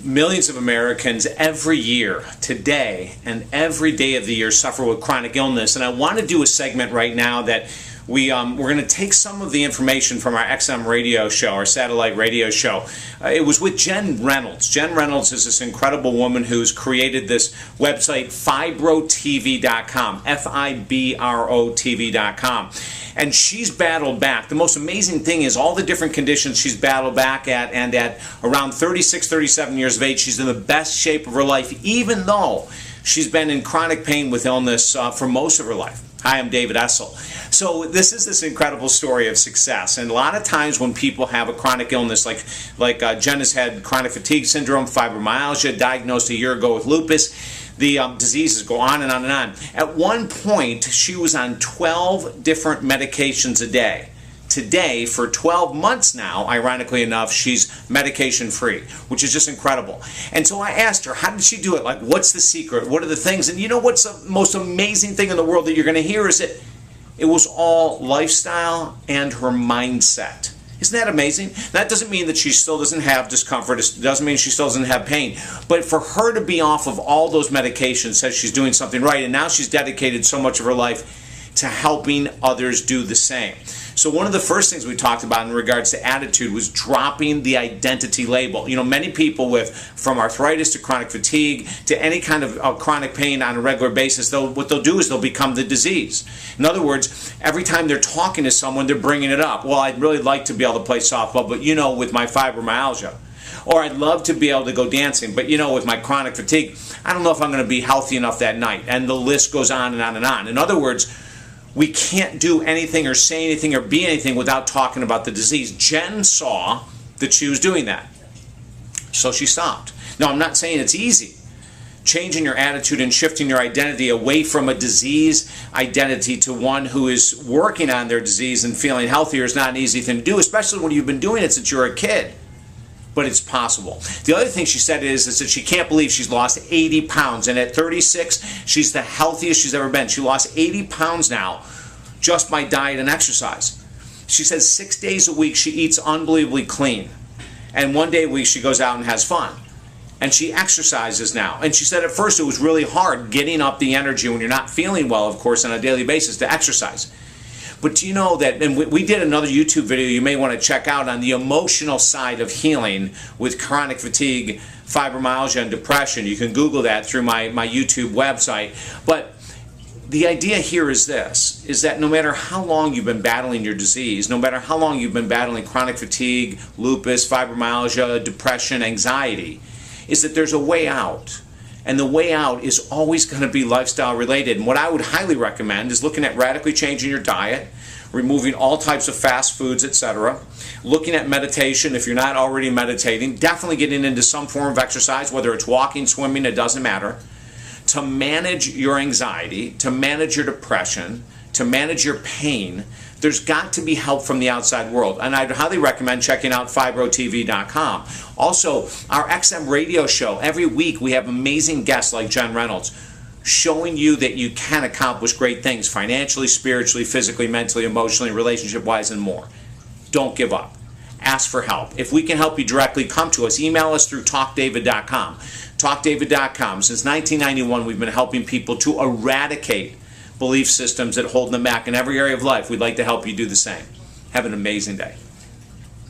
Millions of Americans every year, today, and every day of the year suffer with chronic illness. And I want to do a segment right now that we're going to take some of the information from our XM radio show, our satellite radio show. It was with Jen Reynolds. Jen Reynolds is this incredible woman who's created this website, fibrotv.com, Fibrotv.com. And she's battled back. The most amazing thing is all the different conditions she's battled back at, and at around 36, 37 years of age, she's in the best shape of her life, even though she's been in chronic pain with illness for most of her life. Hi, I'm David Essel. So this is this incredible story of success. And a lot of times when people have a chronic illness, like Jen has had chronic fatigue syndrome, fibromyalgia, diagnosed a year ago with lupus, the diseases go on and on and on. At one point, she was on 12 different medications a day. Today, for 12 months now, ironically enough, she's medication-free, which is just incredible. And so I asked her, how did she do it? Like, what's the secret? What are the things? And you know what's the most amazing thing in the world that you're going to hear is that it was all lifestyle and her mindset. Isn't that amazing? That doesn't mean that she still doesn't have discomfort. It doesn't mean she still doesn't have pain. But for her to be off of all those medications says she's doing something right. And now she's dedicated so much of her life to helping others do the same. So one of the first things we talked about in regards to attitude was dropping the identity label. You know, many people from arthritis to chronic fatigue to any kind of chronic pain on a regular basis, what they'll do is they'll become the disease. In other words, every time they're talking to someone, they're bringing it up. Well, I'd really like to be able to play softball, but you know, with my fibromyalgia. Or I'd love to be able to go dancing, but you know, with my chronic fatigue, I don't know if I'm going to be healthy enough that night. And the list goes on and on and on. In other words, we can't do anything or say anything or be anything without talking about the disease. Jen saw that she was doing that, so she stopped. Now, I'm not saying it's easy. Changing your attitude and shifting your identity away from a disease identity to one who is working on their disease and feeling healthier is not an easy thing to do, especially when you've been doing it since you're a kid. But it's possible. The other thing she said is that she can't believe she's lost 80 pounds. And at 36, she's the healthiest she's ever been. She lost 80 pounds now just by diet and exercise. She says 6 days a week she eats unbelievably clean. And one day a week she goes out and has fun. And she exercises now. And she said at first it was really hard getting up the energy when you're not feeling well, of course, on a daily basis to exercise. But do you know that, and we did another YouTube video you may want to check out on the emotional side of healing with chronic fatigue, fibromyalgia, and depression. You can Google that through my YouTube website. But the idea here is this, is that no matter how long you've been battling your disease, no matter how long you've been battling chronic fatigue, lupus, fibromyalgia, depression, anxiety, is that there's a way out. And the way out is always going to be lifestyle related. And what I would highly recommend is looking at radically changing your diet, removing all types of fast foods, etc. Looking at meditation if you're not already meditating, definitely getting into some form of exercise, whether it's walking, swimming, it doesn't matter, to manage your anxiety, to manage your depression, to manage your pain. There's got to be help from the outside world. And I'd highly recommend checking out fibrotv.com. Also, our XM radio show, every week we have amazing guests like Jen Reynolds showing you that you can accomplish great things financially, spiritually, physically, mentally, emotionally, relationship-wise, and more. Don't give up. Ask for help. If we can help you directly, come to us. Email us through talkdavid.com. Talkdavid.com. Since 1991, we've been helping people to eradicate belief systems that hold them back in every area of life. We'd like to help you do the same. Have an amazing day.